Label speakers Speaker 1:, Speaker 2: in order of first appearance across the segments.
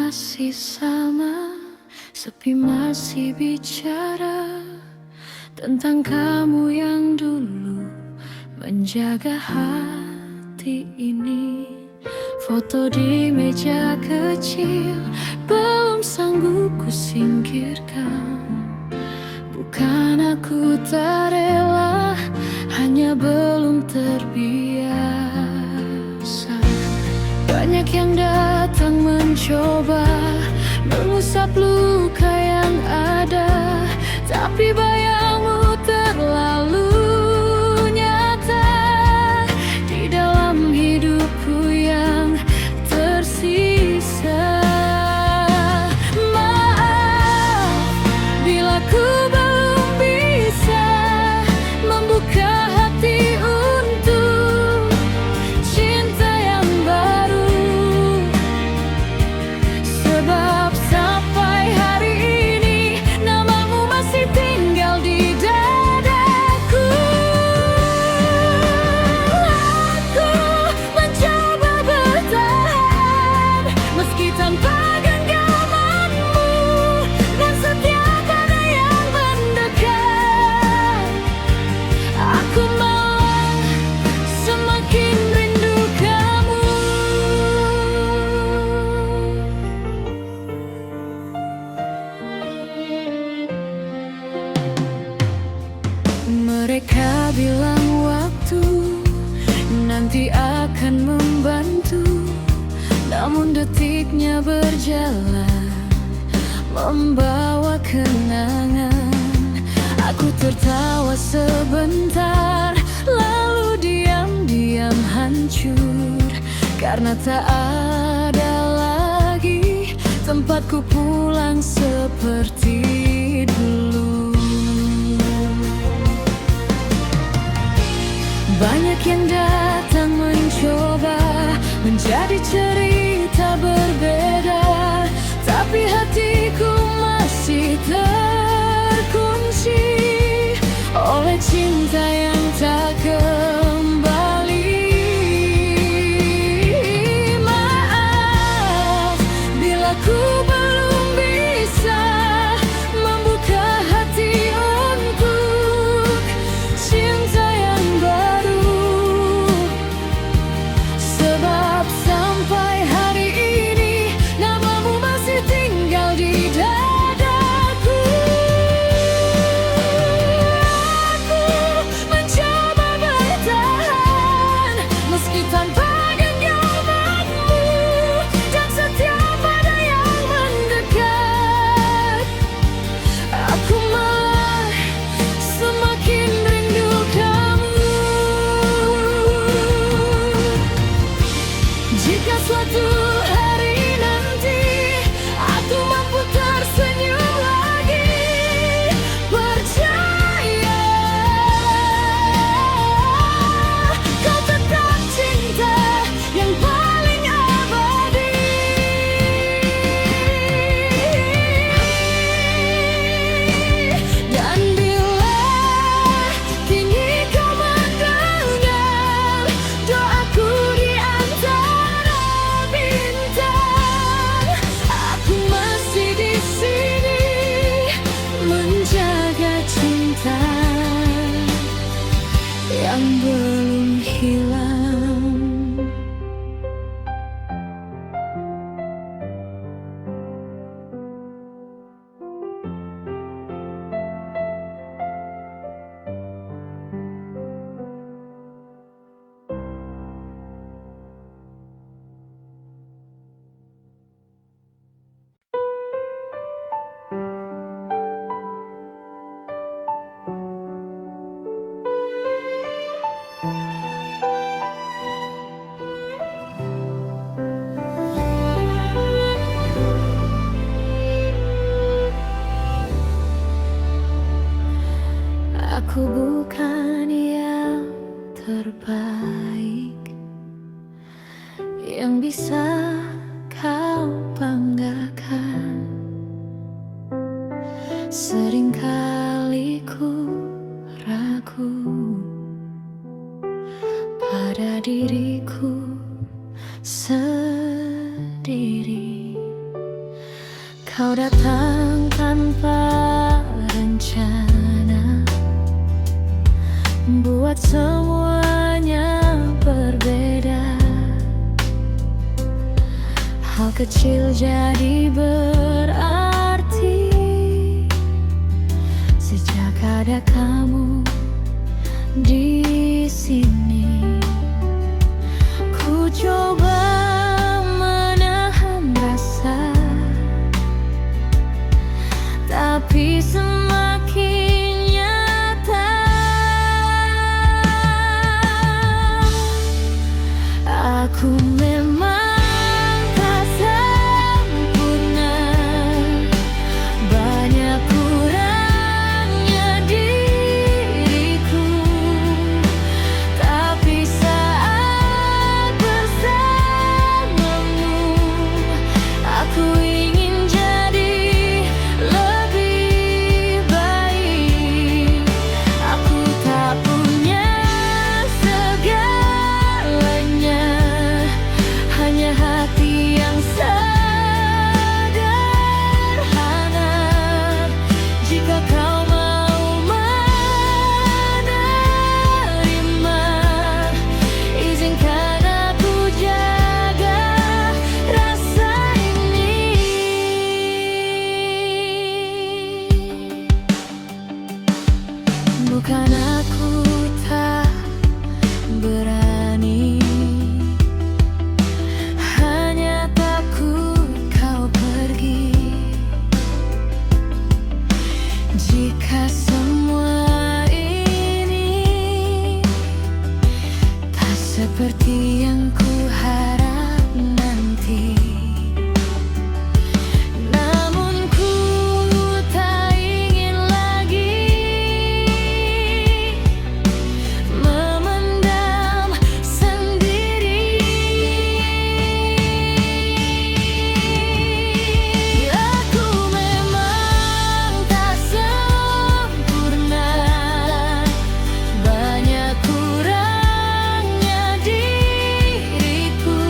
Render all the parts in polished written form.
Speaker 1: masih sama, sepi masih bicara tentang kamu yang dulu menjaga hati ini. Foto di meja kecil belum sanggup ku singkirkan. Bukan aku tak rela, hanya belum terbiasa. Banyak yang datang mencoba mengusap luka yang ada, tapi bayangmu terlalu nyata di dalam hidupku yang tersisa. Maaf bila ku belum bisa membuka hati untuk cinta yang baru, sebab sampai hari ini namamu masih tinggal di dadaku. Aku mencoba bertahan meski tanpa genggamanmu, dan setiap ada yang mendekat, aku malah semakin rindu kamu. Mereka bilang waktu nanti akan membantu, namun detiknya berjalan membawa kenangan. Aku tertawa sebentar, lalu diam-diam hancur, karena tak ada lagi tempatku pulang seperti dulu. Banyak yang datang mencoba menjadi cerita berbeda, tapi hatiku masih terkunci oleh cinta yang tak kembali. Maaf bila ku belum bisa membuka hati untuk cinta yang baru, sebab sampai hari ini namamu masih tinggal di dadaku. Aku mencoba bertahan meski tanpa genggamanmu, dan setiap ada yang mendekat, aku malah semakin rindu kamu. Jika suatu hari nanti aku mampu tersenyum lagi, percaya kau tetap cinta yang paling abadi. Dan bila kini kau mendengar doaku di antara bintang, aku masih di sini menjaga cinta yang belum hilang. Aku bukan yang terbaik yang bisa kau banggakan. Seringkali ku ragu pada diriku sendiri. Kau datang tanpa rencana, buat semuanya berbeda. Hal kecil jadi berarti sejak ada kamu di sini. Ku coba menahan rasa, tapi semakin nyata. Aku memang tak sempurna, banyak kurangnya diriku. Tapi saat bersamamu, aku ingin jadi lebih baik. Aku tak punya segalanya, hanya hati yang sederhana. Jika kau mau menerima, izinkan aku jaga rasa ini. Bukan aku tak berani, hanya takut kau pergi. Jika semua ini tak seperti yang ku harap nanti, namun ku tak ingin lagi memendam sendiri. Aku memang tak sempurna, banyak kurangnya diriku.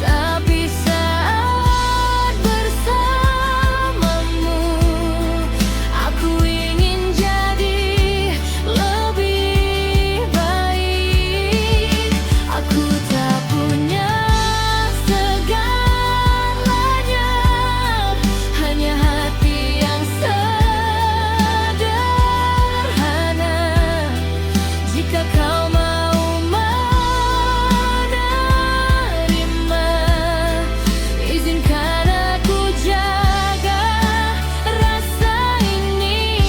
Speaker 1: Tapi saat bersamamu, aku ingin jadi lebih baik. Aku tak punya segalanya, hanya hati yang sederhana. Jika kau mau menerima, izinkan aku jaga rasa ini.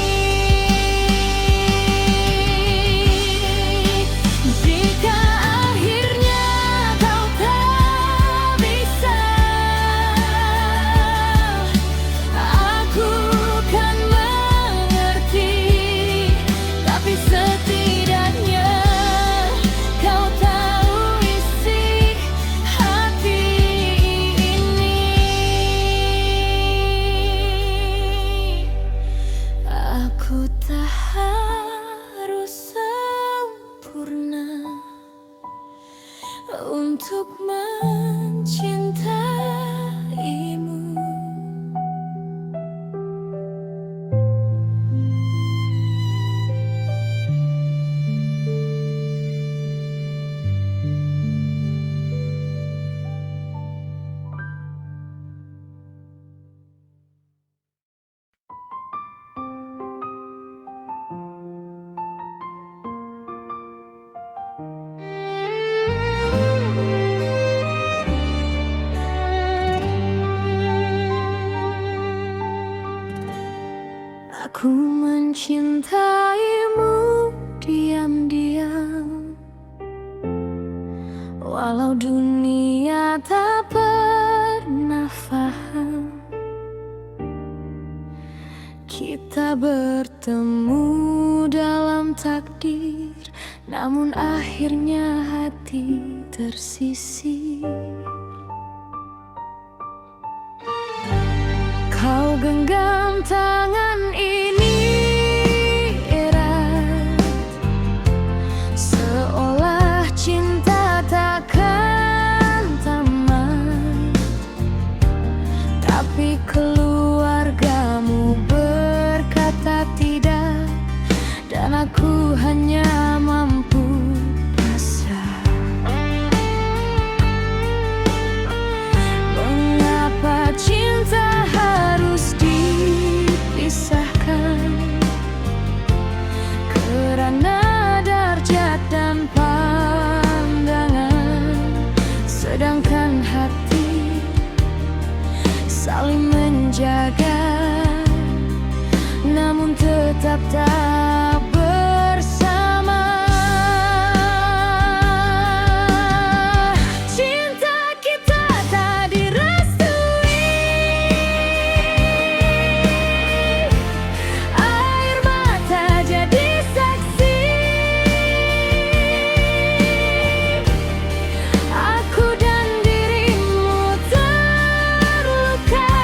Speaker 1: Jika akhirnya kau tak bisa, aku kan mengerti. Tapi setidaknya kau tahu isi hati ini. Aku tak harus sempurna untuk mencintaimu. Aku mencintaimu diam-diam, walau dunia tak pernah faham. Kita bertemu dalam takdir, namun akhirnya hati tersisih. Kau genggam tangan ini erat, seolah cinta takkan tamat. tapi keluargamu berkata tidak, dan aku hanya mampu pasrah. Mengapa cinta harus dipisahkan? Karena darjat dan pandangan, sedangkan hati saling menjaga, namun tetap tak bersama. Cinta kita tak direstui, air mata jadi saksi. Aku dan dirimu terluka,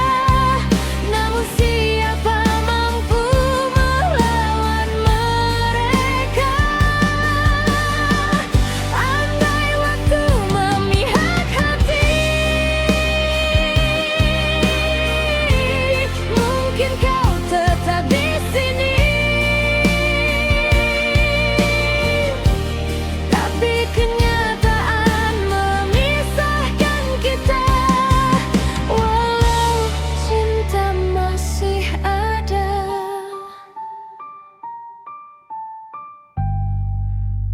Speaker 1: namun siapa mampu melawan mereka? Andai waktu memihak hati, mungkin kau tetap di sini. Tapi kenyataan memisahkan kita, walau cinta masih ada.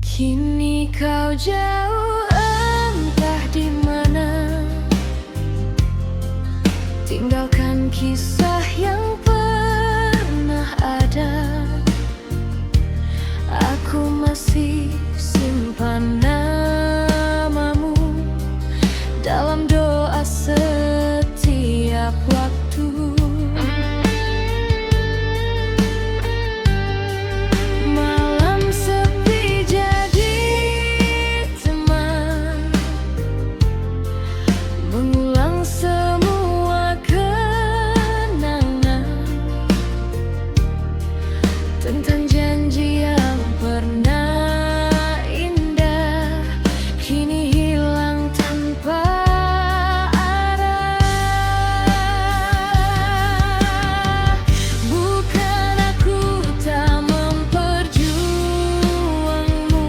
Speaker 1: Kini kau jauh entah di mana, tinggalkan kisah yang pernah ada. Aku masih simpan namamu dalam doa setiap waktu. Malam sepi jadi teman, mengulang semua kenangan tentang janji yang pernah indah, kini hilang tanpa arah. Bukan aku tak memperjuangmu,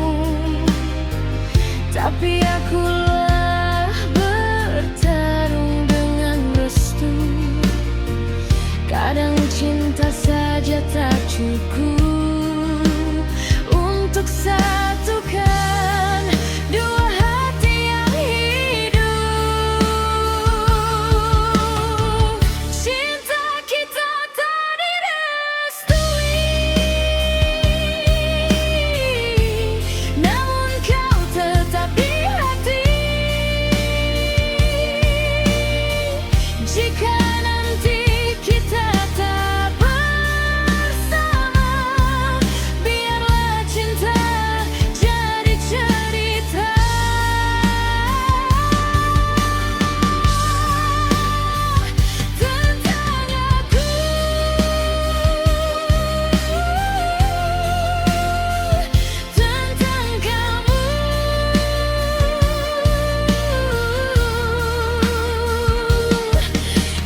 Speaker 1: tapi akulah bertarung dengan restu. Kadang cinta saja tak cukup untuk satukan dua hati yang hidup. Cinta kita tak direstui, namun kau tetap di hati. Jika nanti kita tak bersama, biarlah cinta jadi cerita tentang aku, tentang kamu,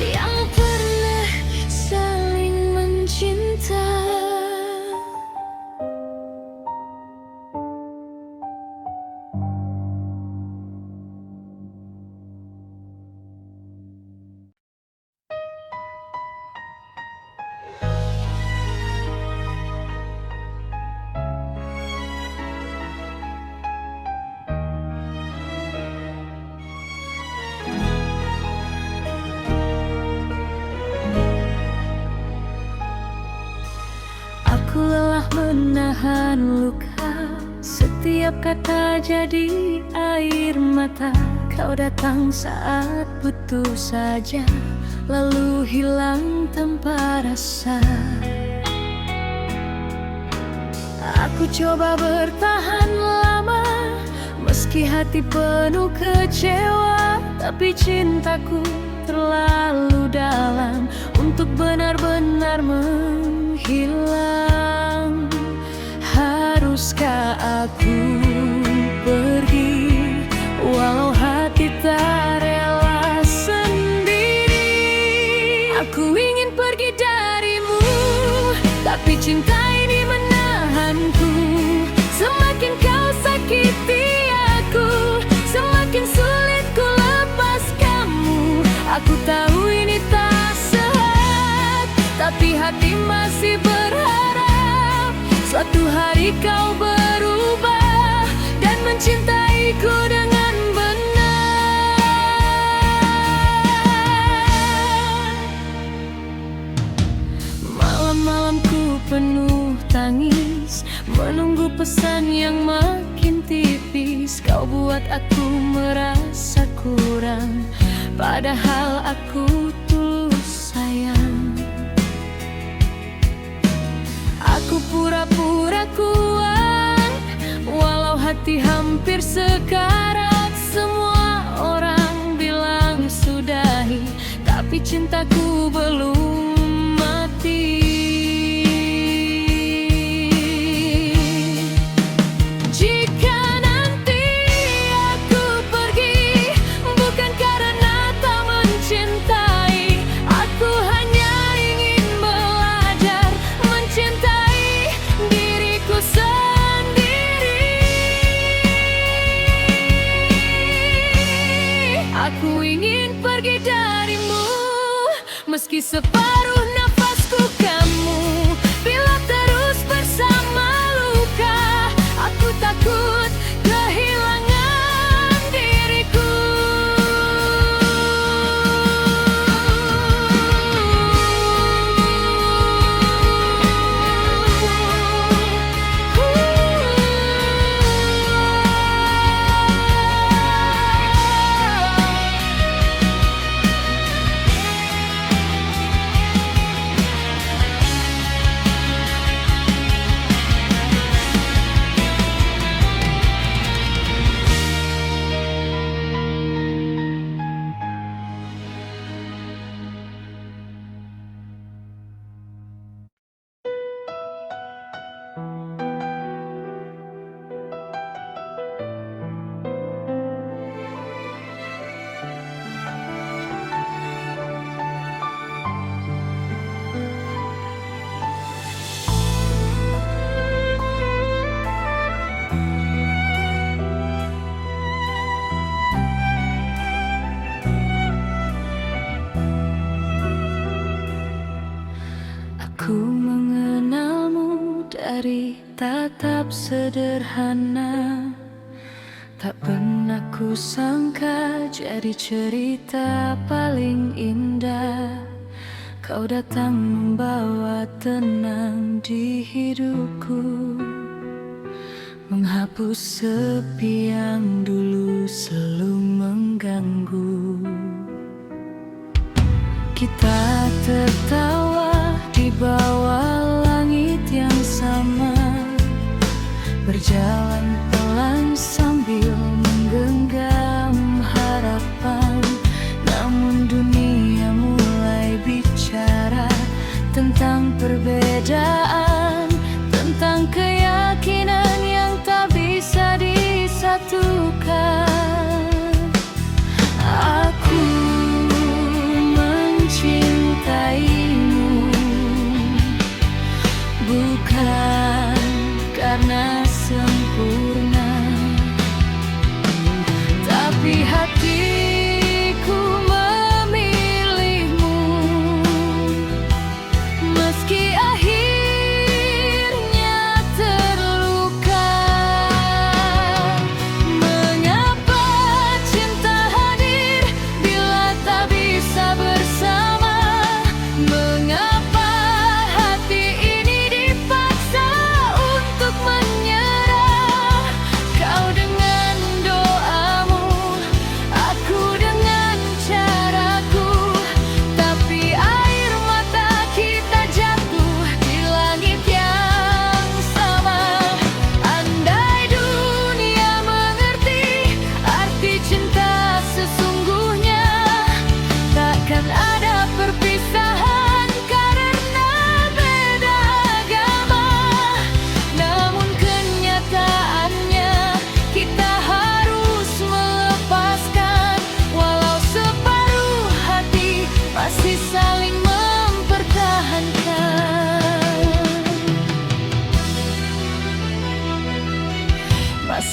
Speaker 1: yang pernah saling mencinta. Aku lelah menahan luka, setiap kata jadi air mata. Kau datang saat butuh saja, lalu hilang tanpa rasa. Aku coba bertahan lama, meski hati penuh kecewa, tapi cintaku terlalu dalam untuk benar-benar menghilang. Haruskah aku pergi walau hati tak rela sendiri? Tapi cinta ini menahanku. Semakin kau sakiti aku, semakin sulit ku lepas kamu. Aku tahu ini tak sehat, tapi hati masih berharap suatu hari kau berubah dan mencintaiku dengan benar. Malam-malamku penuh tangis, menunggu pesan yang makin tipis. Kau buat aku merasa kurang, padahal aku tulus sayang. Aku pura-pura kuat, walau hati hampir sekarat. Semua orang bilang sudahi, tapi cintaku belum mati. Jika nanti aku pergi, bukan karena tak mencintai, aku hanya ingin belajar mencintai diriku sendiri. Aku ingin pergi darimu, meski separuh nafasku kamu. Bila terus bersama luka, aku takut kehilangan diriku. Aku mengenalmu dari tatap sederhana. Tak pernah ku sangka jadi cerita paling indah. Kau datang membawa tenang di hidupku, menghapus sepi yang dulu selalu mengganggu. Kita tertawa di bawah langit yang sama, berjalan pelan sambil menggenggam harapan. Namun dunia mulai bicara tentang perbedaan, tentang keyakinan yang tak bisa disatukan. Aku mencintaimu bukan karena sempurna, tapi hatiku memilihmu. Meski akhirnya terluka, mengapa cinta hadir bila tak bisa bersama? Mengapa hati ini dipaksa untuk menyerah? Kau dengan doamu, aku dengan caraku, tapi air mata kita jatuh di langit yang sama. Andai dunia mengerti arti cinta sesungguhnya, takkan ada perpisahan karena beda agama. Namun kenyataannya kita harus melepaskan, walau separuh hati masih saling mempertahankan.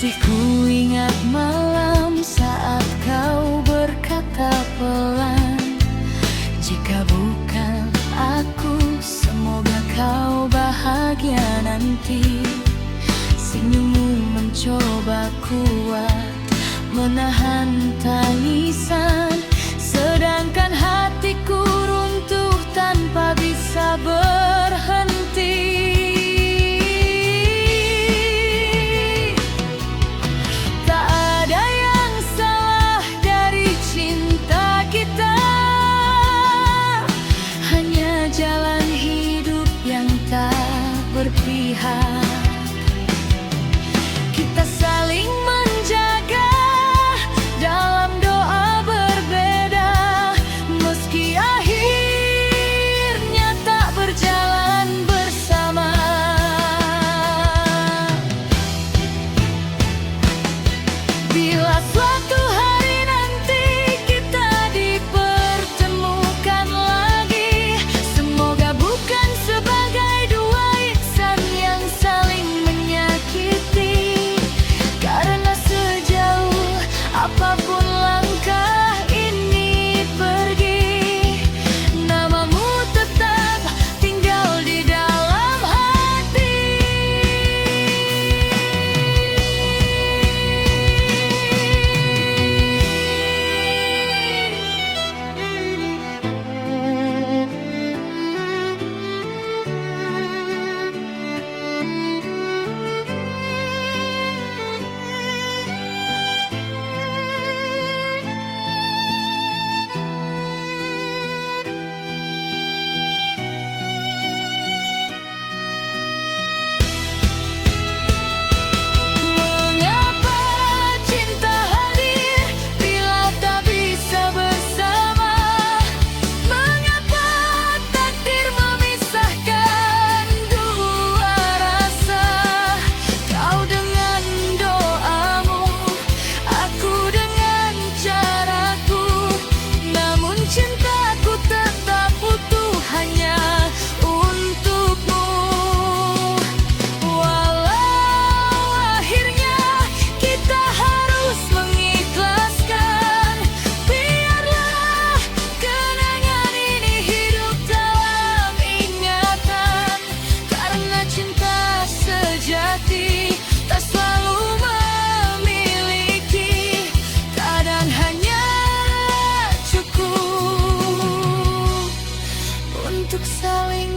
Speaker 1: Masih ku ingat malam saat kau berkata pelan, jika bukan aku, semoga kau bahagia nanti. Senyummu mencoba kuat menahan tangisan, sedangkan hatiku runtuh tanpa bisa berhenti. Tak ada yang salah dari cinta kita, hanya jalan hidup yang tak berpihak. Kita saling menjaga dalam doa berbeda, meski akhirnya tak berjalan bersama. Bila suatu hari nanti kita dipertemukan lagi, semoga bukan sebagai dua insan yang saling menyakiti. Karena sejauh apapun langkah ini pergi, namamu tetap tinggal di dalam hati. Mengapa cinta hadir bila tak bisa bersama? Mengapa takdir memisahkan dua rasa? Kau dengan doamu, aku dengan caraku, namun cintaku tetap utuh hanya untukmu. Walau akhirnya kita harus mengikhlaskan, biarlah kenangan ini hidup dalam ingatan. Karena cinta sejati tak selalu memiliki, kadang hanya cukup untuk saling